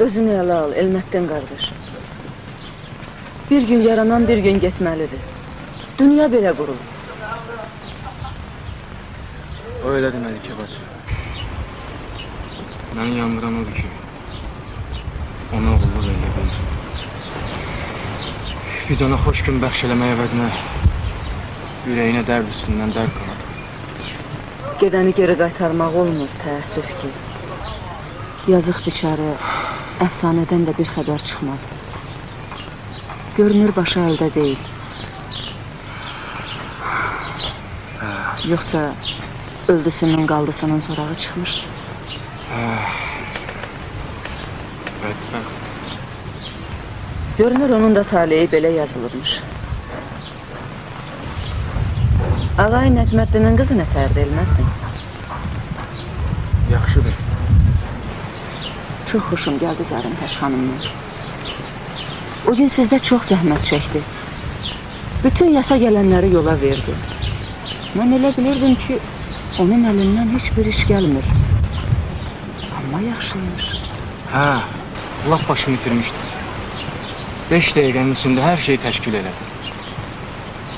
Özünü ələ al, Elmətdən qardaş. Bir gün yaranan bir gün getməlidir. Dünya belə qurulur. O elədir Məlikə bacı. Məni yandıran odur ki, ona oğulluq elə bildim. Biz ona xoş gün bəxş eləmək əvəzinə ürəyinə dərd üstündən dərd qaladı. Gedəni geri qaytarmaq olmur, təəssüf ki. Yazıq biçarə, əfsanədən də bir xəbər çıxmadı. Görünür başı əldə deyil. Yoxsa öldüsünün qaldısının sorağı çıxmışdı. Bədbəxt. Görünür onun da taleyi belə yazılırmış. Ağay Nəcməddinin qızı nətərdir Elməddin? Yaxşıdır. Çox xoşum gəldi Zərintəş xanımdan. O gün sizdə çox zəhmət çəkdi. Bütün yasa gələnləri yola verdi. Mən elə bilirdim ki, onun əlindən heç bir iş gəlmir. Amma yaxşıymış. Hə, lap başımı itirmişdim. 5 dəqiqənin içində hər şeyi təşkil elədi.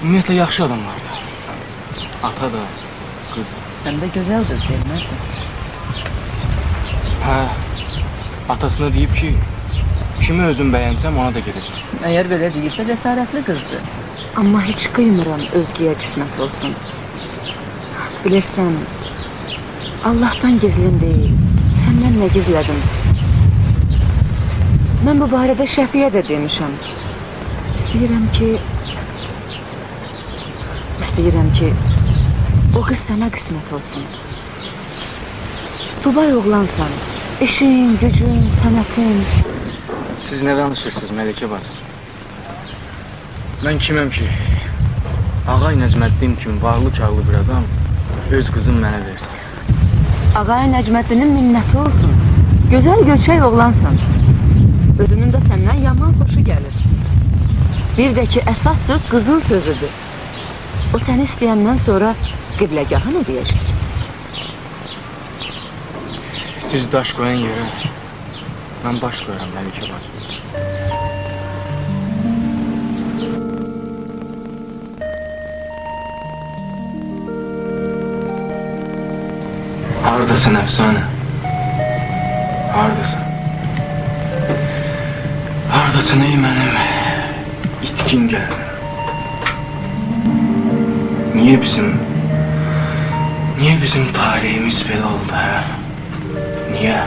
Ümumiyyətlə yaxşı adamlardı. Ata da, qız da. Sən də gözəl qız Elməddin. Hə, atasına deyib ki, kimi özüm bəyənsəm ona da gedəcəm. Əgər belə deyirsə cəsarətli qızdır. Amma heç qıymıram özgəyə qismət olsun. Bilirsən, Allahdan gizlin deyil, səndən nə gizlədim? Mən bu barədə Şəfiyə də demişəm. İstəyirəm ki, o qız sənə qismət olsun. Subay oğlansan, işin, gücün, sənətin. Siz nə danışırsınız Məlikə bacı? Mən kiməm ki, Ağay Nəcməddin kimi varlı-karlı bir adam öz qızım mənə versin. Ağay Nəcməddinin minnəti olsun. Gözəl göçək oğlansan. Özünün də səndən yaman xoşu gəlir. Bir də ki, əsas söz qızın sözüdür. O səni istəyəndən sonra qibləgahı nə deyəcək? Siz daş qoyan yerə mən baş qoyuram Məlikə bacı. Haradasın əfsanə? Haradasın? Haradasın ey mənim itkin gəlin? Niye bizim talihimiz belə oldu hə? Niye?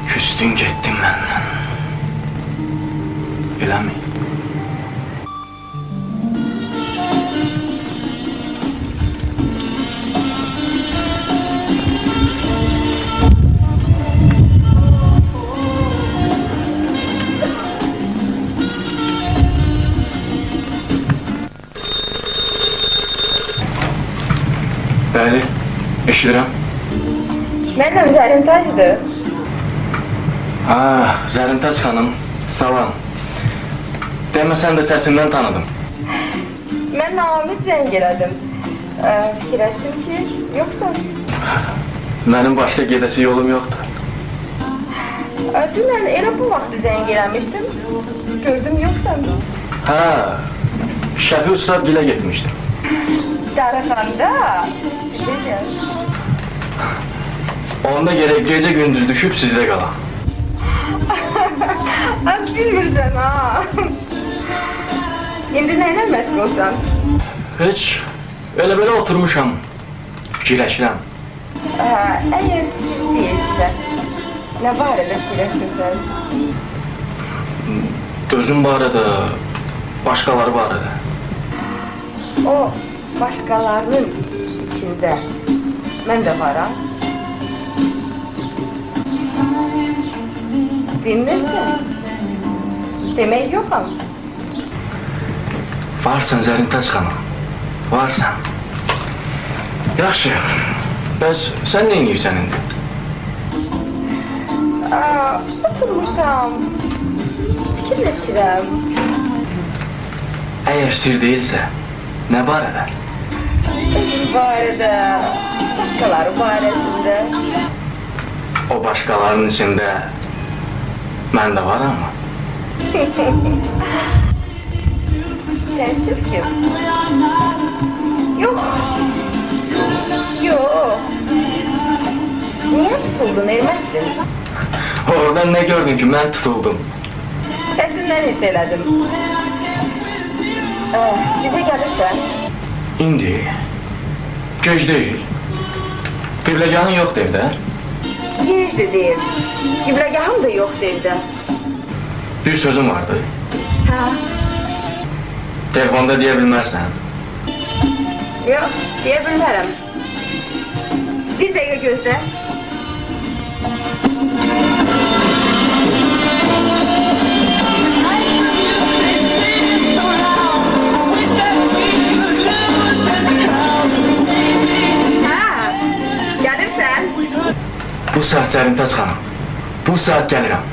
Küstün getdin məndən. Eləmi? Bəli, eşidirəm. Mənim Zərintaşdır. Ha, Zərintaş xanım, salam. Deməsən də səsimdən tanıdım. Mən Namid zəng elədim. Fikirləşdim ki, yoxsan. Mənim başqa gedəsi yolum yoxdur. Dünən elə bu vaxtı zəng eləmişdim. Gördüm yoxsan. Ha, Şəfi Usrad gilə getmişdim. Darıxanda. Onda gerek gece gündüz düşüp sizde qalan. Bilmirsən ha. İndi nəylə məşğulsan? Heç, elə-belə oturmuşam, fikirləşirəm. Əgər siz deyilsə, nə barədə fikirləşirsən? Özüm barədə, başqaları barədə. O başqalarının içində mən də varam. Dinmirsən? Demək yoxam. Varsan Zərintaş xanım, varsan. Yaxşı, bəs sən nə edirsən indi? Oturmuşam, fikirləşirəm. Əgər sir deyilsə, nə barədə? Öz barədə, başqaları barəsində. O başkalarının içinde ben de var ama. Təəssüf ki. Yox. Yox. Niyə tutuldun Ermətsin? Oradan ne gördün ki ben tutuldum? Səsindən hiss elədim. Bizə gəlirsən? İndi. Gec değil. Qibləgahın yoxdur evdə. Gec də deyil. Qibləgahım da yoxdur evdə. Bir sözüm vardı. Hə? Telefonda deyə bilmərsən. Yox, deyə bilmərəm. Bir dəqiqə gözlə. Bu saat Sərimtaz xanım. Bu saat gəlirəm.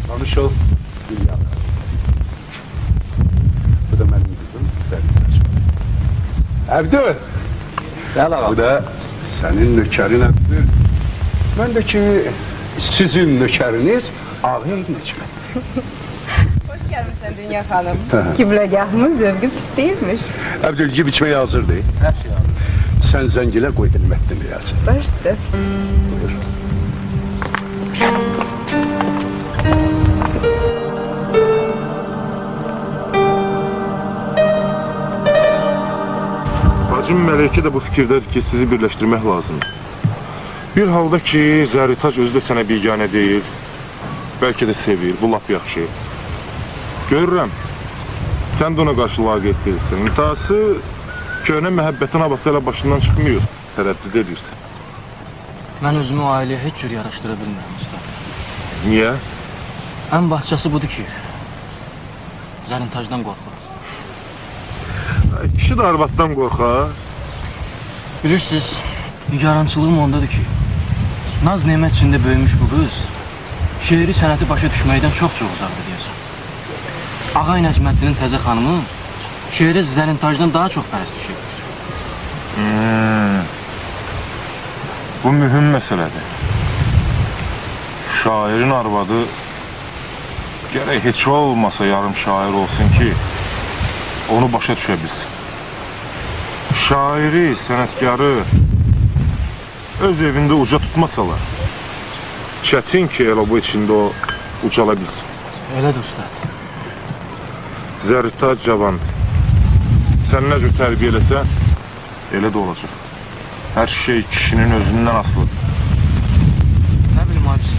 Tanış ol. Dünya. Bu da benim kızım Zəlimtaç. Əbdül. Gel ağa. Bu da senin nökerin Əbdül. Ben de ki sizin nökeriniz Ağay Necmi. Hoş gəlmişsən Dünya xanım. Qibləgahımın zövqü pis deyilmiş. Əbdül yiyib içmeye hazır değil. Her şey aldım. Sen zencile koy Hilmettin yazın. Baş üstə. Buyur. Bacım Mələkə də bu fikirdədir ki, sizi birləşdirmək lazımdır. Bir halda ki, Zərritac özü də sənə biganə deyil, bəlkə də sevir, bu lap yaxşı. Görürəm, sən də ona qarşı laqeyd deyilsən. İntihası köhnə məhəbbətin havası ilə başından çıxmıyor, tərəddüd edirsən. Ben özümü o aileye heç cür yaraşdıra bilmirəm usta. Niyə? En bahçesi budur ki, Zəlimtacdan qorxur. Kişi də arvaddan qorxar. Bilirsiniz, nigarançılığım ondadır ki, naz nemət içində böyümüş bu qız, şeiri sənəti başa düşməkdən çox-çox uzaqdır deyəsən. Ağay Nəcməddinin təzə xanımı şeirə Zəlimtacdan daha çox pərəstlik edir. Bu mühüm məsələdir. Şairin arvadı gərək heç vaxt olmasa yarım şair olsun ki, onu başa düşə bilsin. Şairi, sənətkarı öz evində uca tutmasalar, çətin ki, elə bu içində o ucala bilsin. Elədir usta. Zərritac cavandır. Sən nə cür tərbiyə eləsə, elə də olacaq. Hər şey kişinin özündən asılıdır. Nə bilim acısı.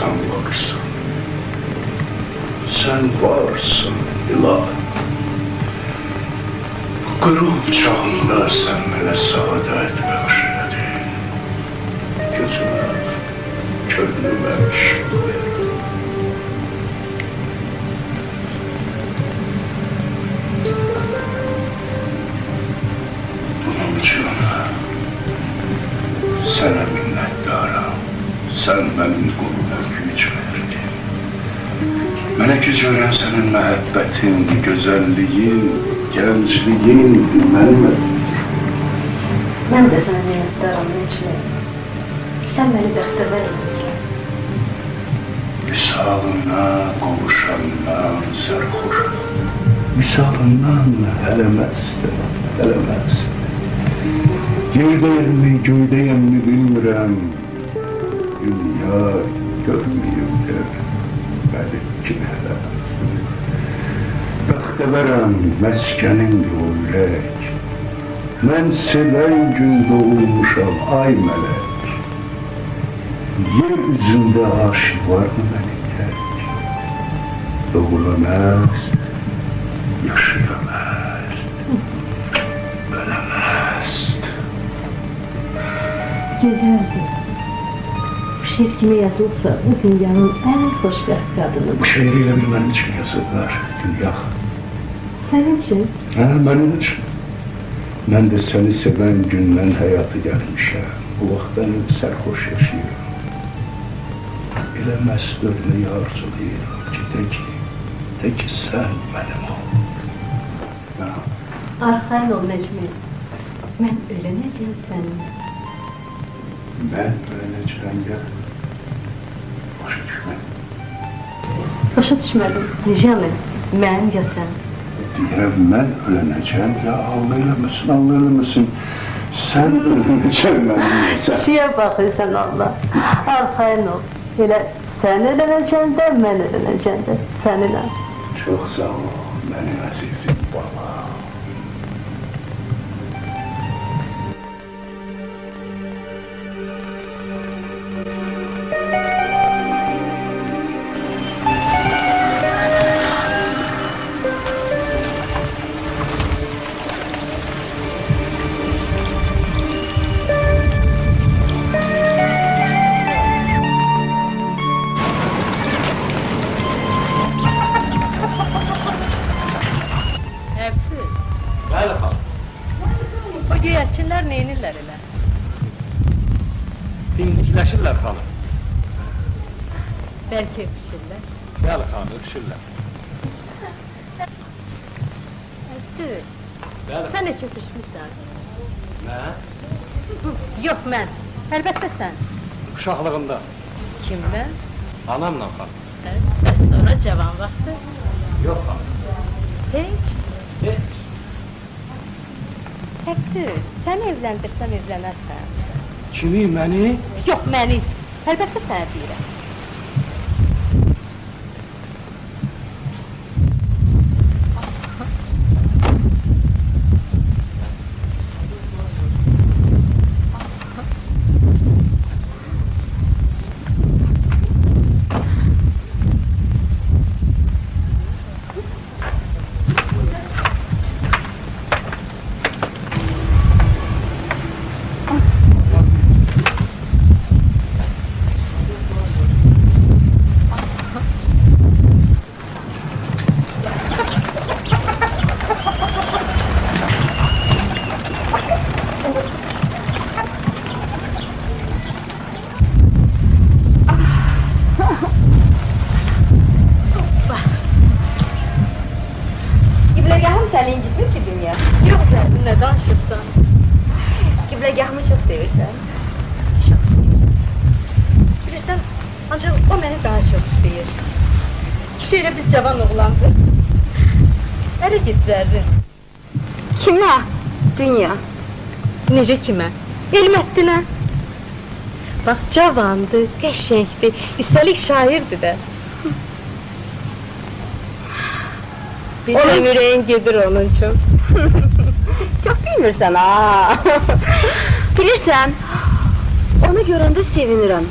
Sen varsın. Sen varsın ilahi. Qürub çağında sen mənə saadət bəxş elədin. Gözümə könlüm vəhşi. Bunun üçün sənə minnətdaram. Sən mənim qoluma güc verdin. Mənə güc verən sənin məhəbbətin, gözəlliyin, gəncliyin, mənim əzizim. Mən də sənə minnətdaram, Necmi. Sən məni bəxtəvər etmişsən. Vüsalından, qovuşandan sərxoşam. Vüsalından hələ məstəm, hələ məstəm. Yerdəyəmmi, göydəyəmmi bilmirəm. Dünya görməyimdir, mənim kimi hələ məstəm. Bəxtəvərəm, məskənim yolək. Mən sevən gün doğulmuşam, ay mələk. Yer üzündə aşıq varmı mənim tək? Doğulaməz, yaşayamaz, öləməz. Gözəldir. Bu şiir kimi yazılıbsa, bu dünyanın ən xoşbəxt qadını. Bu şeiri elə bil mənim üçün yazırlar, dünya. Sənin üçün Hə, mənim üçün. Mən də səni sevən gündən həyatı gəlmişəm. Bu vaxtdan sərxoş yaşayıram. Elə məst ölməyi arzulayıram ki, de ki sən mənim ol. Ya, arxayın ol Necmi. Mən ölənəcəm səninlə. mən öləcəm ya. Başa düşmədim. Başa düşmədim. Necəmi? Mən ya sən? Deyirəm, mən ölənəcəm ya, Allah eləməsin. Sən ölənəcəm mənim, sən. Şiyə baxırsan Allah. Arxayın ol. Elə sən ölənəcəm də, mən ölənəcəm də səninlə. Çox sağ ol, mənim əzizim baba. Bəli, xanım. O göyərçinlər neynirlər elə? Dimdikləşirlər, xanım. Bəlkə öpüşürlər. Bəli, xanım, öpüşürlər. Əbdül, Bəli. sən heç öpüşmüsən? Mən? Yox, mən. Əlbəttə sən. Uşaqlığımda. Kimlə? Anamla, xanım. Bəs sonra cavan vaxtı? Yox, xanım. Heç. Heç. Əbdül, sən evləndirsəm evlənərsən. Kimi, məni? Yox, məni. Əlbəttə sənə deyirəm. Qibləgahım səni incitmir ki, dünya. Yox, sən nə danışırsan? Qibləgahımı çox sevirsən. Çox istəyirəm. Bilirsən, ancaq o məni daha çox istəyir. Kişi elə bir cavan oğlandır. Ərə get zərrin. Kimə? Dünya. Necə kimə? Elmətdinə. Bax, cavandır, qəşəngdir, üstəlik şairdir də. Bilirəm, ürəyin gedir onun üçün. Çox bilmirsən, ha. Bilirsən, onu görəndə sevinirəm.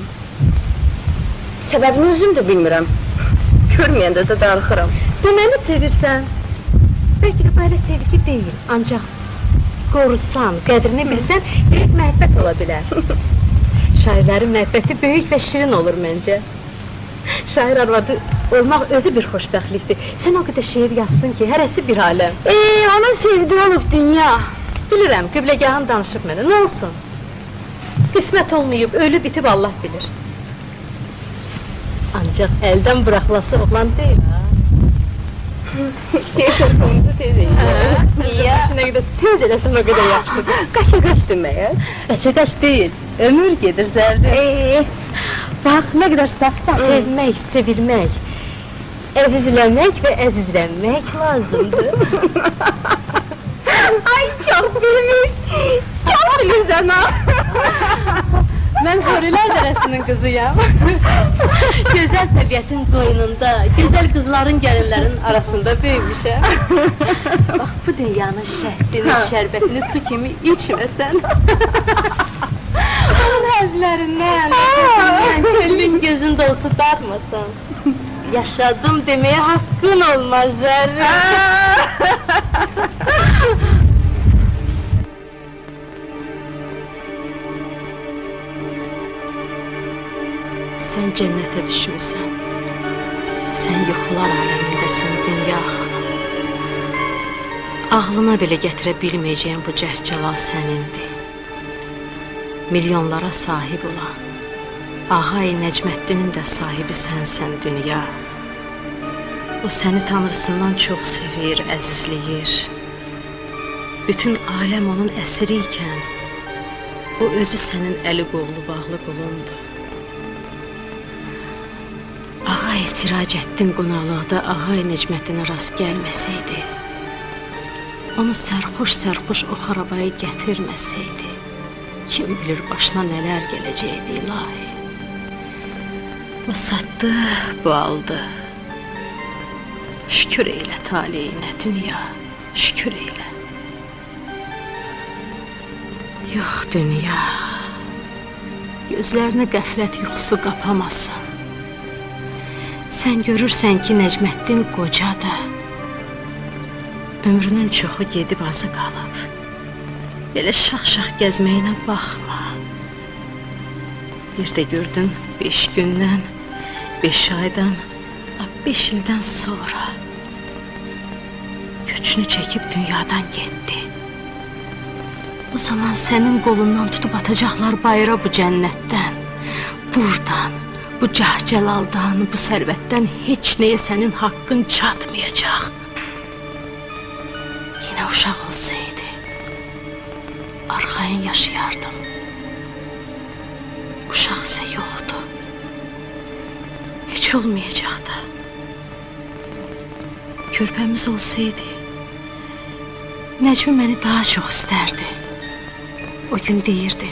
Səbəbini özüm də bilmirəm. Görməyəndə də darıxıram. Deməli sevirsən. Bəlkə də belə sevgi deyil, ancaq qorusan, qədrini bilsən, böyük məhəbbət ola bilər. Şairlərin məhəbbəti böyük və şirin olur məncə. Şair arvadı olmaq özü bir xoşbəxtlikdir. Sən o qədər şeir yazsın ki, hərəsi bir aləm. Onun sevdiği olub dünya. Bilirəm, qibləgahın danışıb mənə, nə olsun? Qismət olmayıb, ölü bitib Allah bilir. Ancaq əldən buraxılası oğlan deyil, ha? Tez telefonunuzu tez edin. Niyə? Nə qədər tez eləsən o qədər yaxşıdır. Qaşa-qaş demək. Bəçə-qaş deyil, ömür gedir zərdə. Bax, nə qədər safsan. Sevmək, sevilmək, əzizləmək və əzizlənmək lazımdır. Ay çok bilmiş. Çok bilirsən ha. Mən Hörülər dərəsinin qızıyam. Gözəl təbiətin qoynunda, gözəl qızların, gəlinlərin arasında böyümüşəm. Bax, bu dünyanın şəhdini, şərbətini su kimi içməsən. Onun həzlərindən, küllün gözün dolusu darmasan. Yaşadım deməyə haqqın olmaz zərrə. Sən cənnətə düşmüsən. Sən yuxular aləmindəsən, dünya xanım. Ağlına belə gətirə bilməyəcəyən bu cəhcəlal sənindir. Milyonlara sahib olan, Ağay Nəcməddinin də sahibi sənsən dünya. O səni tanrısından çox sevir, əzizləyir. Bütün aləm onun əsiri ikən, o özü sənin əli qolu bağlı qulundur. Ağay Siracəddin qonalıqda Ağay Nəcməddinə rast gəlməsəydi, onu sərxoş-sərxoş o xarabaya gətirməsəydi, kim bilir başına nələr gələcəkdi ilahi. O satdı, bu aldı. Şükür eylə taleyinə dünya, şükür eylə. Yox dünya, gözlərini qəflət yuxusu qapamasın. Sən görürsən ki, Nəcməddin qocadır. Ömrünün çoxu gedib azı qalıb. Belə şax-şax gəzməyinə baxma. Bir də gördün 5 gündən, 5 aydan, 5 ildən sonra göçünü çəkib dünyadan getdi. O zaman sənin qolundan tutub atacaqlar bayıra bu cənnətdən, buradan. Bu cəhcəlaldan, bu sərvətdən heç nəyə sənin haqqın çatmayacaq. Yine uşaq olsaydı, arxayın yaşayardım. Uşaq isə yoxdur. Heç olmayacaqdı. Körpəmiz olsaydı, Nəcmi məni daha çox istərdi. O gün deyirdi,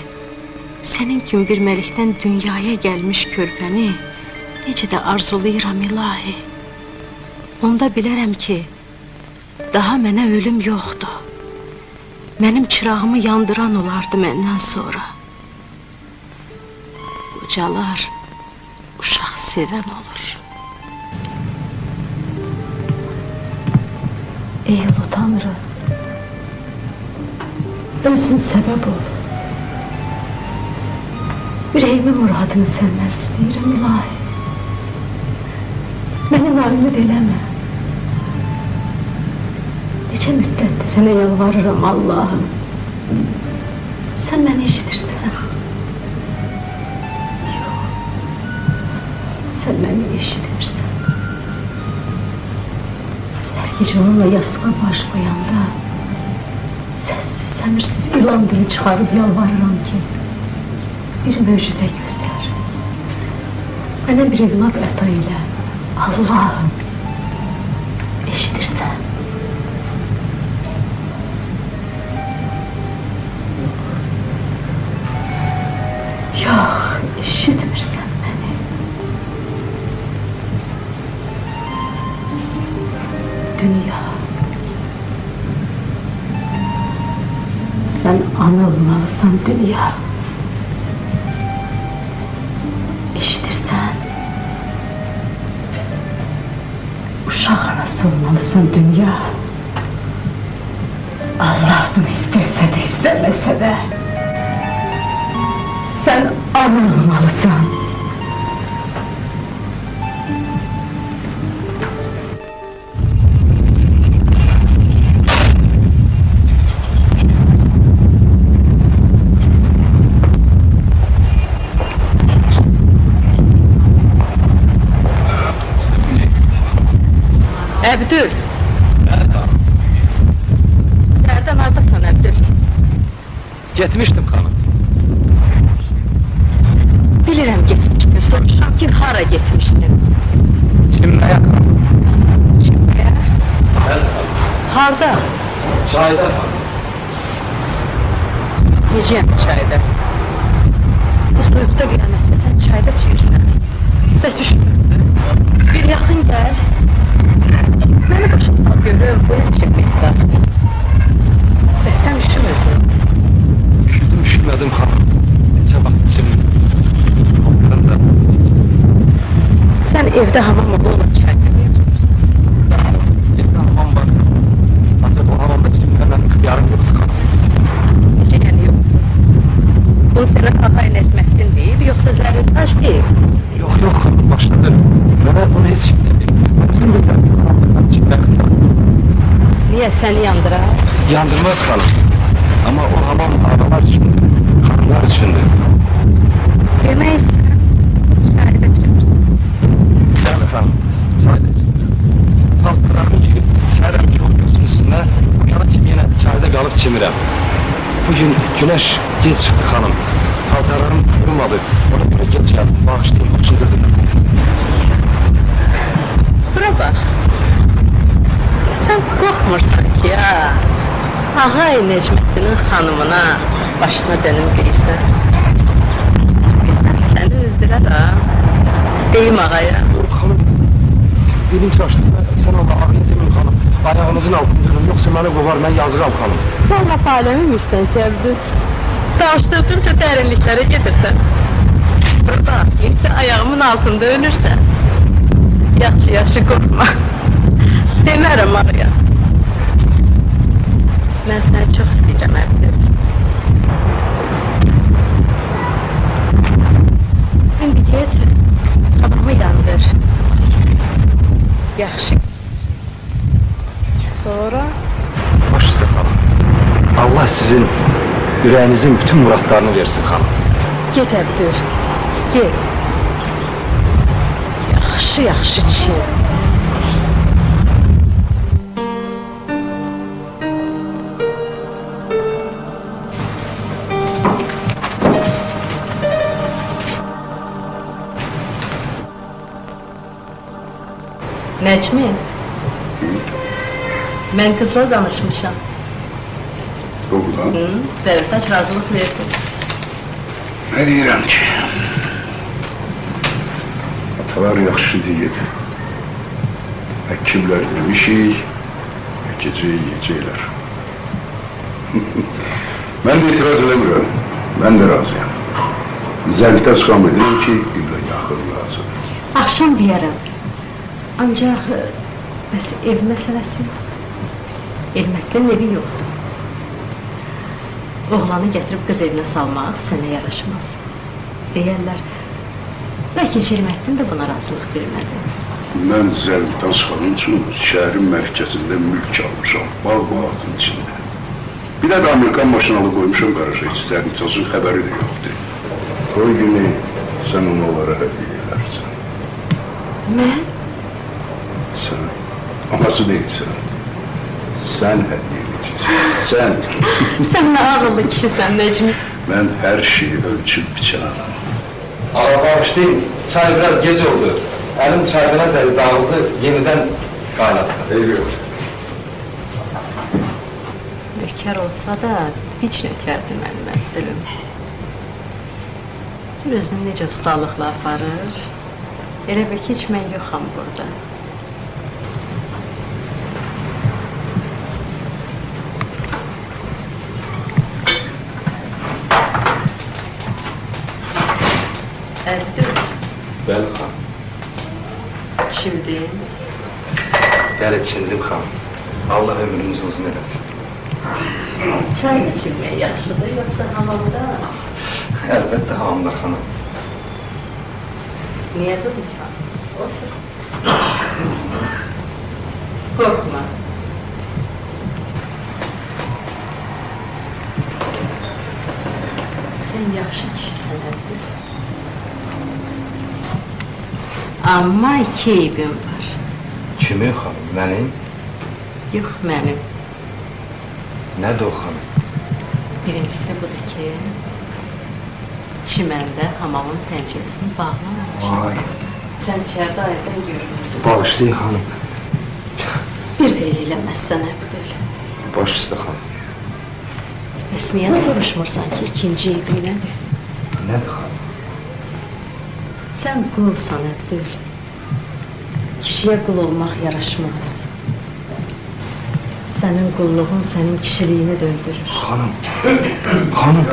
sənin kimi bir məlikdən dünyaya gəlmiş körpəni necə də arzulayıram ilahi. Onda bilərəm ki, daha mənə ölüm yoxdur. Mənim çırağımı yandıran olardı məndən sonra. Qocalar uşaq sevən olur. Ey ulu Tanrı, özün səbəb ol. Ürəyimin muradını səndən istəyirəm ilahi. Məni naimid eləmə. Necə müddətdir sənə yalvarıram Allahım. Sən məni eşidirsən. Yox, sən məni eşitmirsən. Hər gecə onunla yastığa baş qoyanda səssiz, səmirsiz ilan dili çıxarıb yalvarıram ki, bir möcüzə göstər. Mənə bir evlad əta elə. Allahım, eşidirsən. Yox, eşitmirsən məni. Dünya, sən ana olmalısan dünya. Eşidirsən. Uşaq anası olmalısın dünya. Allah bunu istəsə də, istəməsə də. Sən Qəbul olmalısan. Əbdül. Sərdən hardasan Əbdül? Getmişdim xanım. Bilirəm getmişdin. Soruşuram ki, hara getmişdin? Çimməyə xanım. Çimməyə? Bəli xanım. Harda? Çayda xanım. Necəyəm çayda? Bu soyuqda qiyamətdə sən çayda çevirsən. Bəs üşümürdü. Bir yaxın gəl. Məni başa sal görüm, bu yer çəkməkdə. Bəs sən üşümürdün. Üşümədim xanım. Neçə vaxt çimdim. Ondan da Sən evdə hamam oğlunla çayda geçirsən. bir hamam var. Ancaq o hamamda çimməmən ixtiyarım yoxdur xanım. Necə yəni yoxdur? Bu sənə Ağay Nəcməddin deyib, yoxsa Zərrətaş deyib? Yox, yox xanım, başladı. Mənə bunu heç kim dedim. Özüm bilirəm, hamamdan çimmək Niyə səni yandırar? yandırmaz xanım. Amma o hamam ağalar üçündür, xanımlar üçündür. Demək sən çayda çevirsən. Yəni xanım, çayda çimdim. Paltarlarımı giyib, sərəm yol gözünün üstünə, uyana kimi yenə çayda qalıb çimirəm. Bugün günəş gec çıxdı xanım. Paltarlarım qurumadı, ona görə gec gəldim, bağışlayın, başınıza dönüm. Bura bax. Sən qorxmursan ki, ha? Ağay Necməddinin xanımına başına dönüm deyirsən. Qızım səni öldürər ha? Deyim ağaya. Xanım, dilim çaşdı, sən ona ağrıya demin xanım. Ayağınızın altını dönüm, yoxsa məni qovar, mən yazıqam xanım. Sən laf aləmiymişsən ki, Əbdül. Danışdırdıqca dərinliklərə gedirsən. Burada, indi ayağımın altında ölürsən. Yaxşı qorxma. Demərəm araya. Mən səni çox istəyirəm, Əbdül. İndi get, babamı yandır. Yaxşı. Sonra Baş üstə xanım. Allah sizin ürəyinizin bütün muradlarını versin xanım. get Əbdül, get. Yaxşı çiğ. Necmi, mən qızla danışmışam. Doğrudan. Zərrətaş razılıq verdi. Ne deyirəm ki? Atalar yaxşı deyir. Həkimlər demişik, gecə yiyəcəklər. Mən də etiraz eləmirəm. Mən də razıyam. Zərrətaş qam edirəm ki, ilə yaxın lazımdır. Axşam deyərəm. Ancaq, bəs ev məsələsi? Elməkdən evi yoxdur. Oğlanı gətirib qız evinə salmaq sənə yaraşmaz. Deyərlər, bəlkə Cirməddin də buna razılıq vermədi. Mən Zərrətaş xanım üçün şəhərin mərkəzində mülk almışam, bağ-bağatın içində. Bir də Amerikan maşınalı qoymuşam qaraja, heç Zərrətaşın xəbəri də yoxdur. Toy günü sən onu onlara hədiyyə edərsən. Mən? Sən anası deyilsən. Sən hədiyyə edəcəksən. Sən. Sən nə ağıllı kişisən, Necmi. Mən hər şeyi ölçüb biçən adamım. Ağa bağışlayın, çay biraz gec oldu. Əlim çaydana dəli dağıldı, yenidən qaynatdı. Eyvallah. Nökər olsa da, hiç nökərdir mənim Əbdülüm. Bir özünü necə ustalıqla aparır, elə bil ki, heç mən yoxam burada. Əbdül, Bəli xan, çildin. gəl içindim xan. Allah ömrünüzü uzun eləsin. Çay içilmək yaxşıdır, yoxsa hamamda? Əlbəttə hamamda xanım. Niye durmuşsan? Otur. Korkma. Sen yaxşı kişisən Əbdül. Amma iki eybim var. Kimi xanım? Mənim? Yox mənim. Nədir o xanım? Birincisi budur ki, çiməndə hamamın pəncərəsini bağlamamışdım. Vay, Sən içəridə aydan görürdün. bağışlayın xanım. Bir də el eləməzsən Əbdül. Baş üstə xanım. Bəs niyə soruşmursan ki, ikinci eybin nədir? Nədir xanım? Sən qulsan Əbdül. Kişiyə qul olmaq yaraşmaz. Sənin qulluğun sənin kişiliyini döndürür. Xanım, xanım.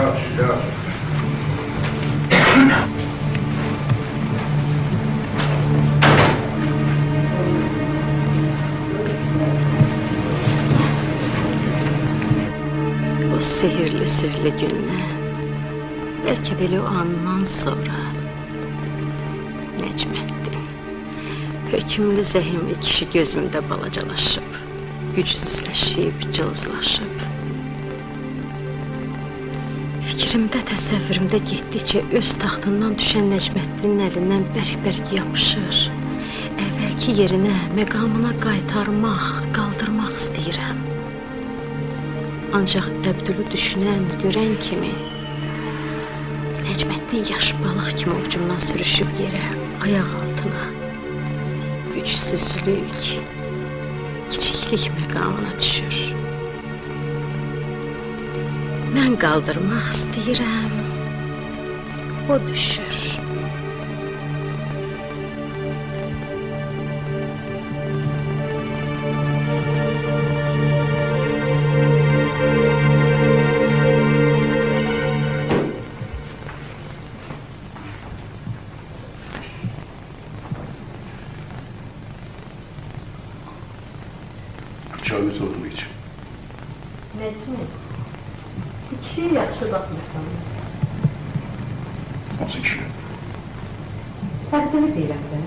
O sihirli gündən, bəlkə də elə o andan sonra Necməddin, hökümlü zəhimli kişi gözümdə balacalaşıb, gücsüzləşib, cılızlaşıb. Fikrimdə, təsəvvürümdə getdikcə öz taxtından düşən Necməddinin əlindən bərk-bərk yapışır. Əvvəlki yerinə, məqamına qaytarmaq, qaldırmaq istəyirəm. Ancaq Əbdülü düşünən, görən kimi Necməddin yaş balıq kimi ovcumdan sürüşüb yerə, ayaq altına gücsüzlük, kiçiklik məqamına düşür. Mən qaldırmaq istəyirəm, o düşür. Çayını soğutma için. Necmi, bu kişiyə yaxşı baxmırsan. Nasıl kişi? Fərqini deyirəm də.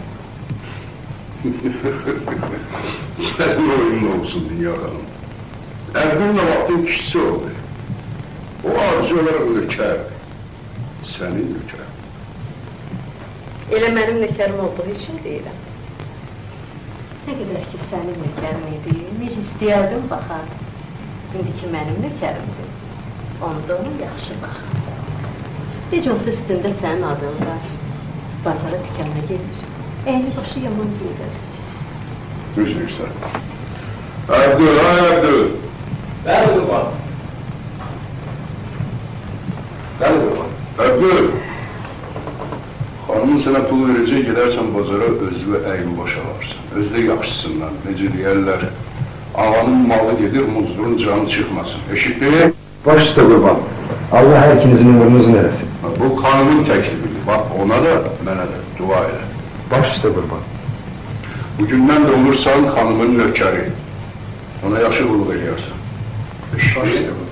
Senin oyunun olsun Dünya Hanım. Erdoğan'la baktığın kişisi oldu. O arzu olarak nöker. Senin nöker. Elə mənim nökərim olduğu üçün deyirəm. Nə qədər ki, sənin nökərin idi, necə istəyərdim baxar. İndiki mənim nökərimdir. Onda onu yaxşı bax. Necə olsa üstündə sənin adın var. Bazara dükkana gedir. Əyni başı yaman gedir. Düz deyirsən. Abdül, ay Abdül. Bəli, qurban. Bəli qurban. Abdül. Hanımın sənə pul verəcək, gedərsən bazara, özünü əyni başa alarsan. Özdə yaxşısından, necə deyərlər, ağanın malı gedir, muzurun canı çıxmasın. Eşitdi? Baş üstə qurban. Allah hər ikinizin umurunuzun eləsin. Bu xanımın təklifidir. Bax, ona da, mənə də dua elə. Baş üstə qurban. Bugündən də olursan xanımın nökəri. Ona yaxşı qulluq eləyərsən. Baş üstə qurban.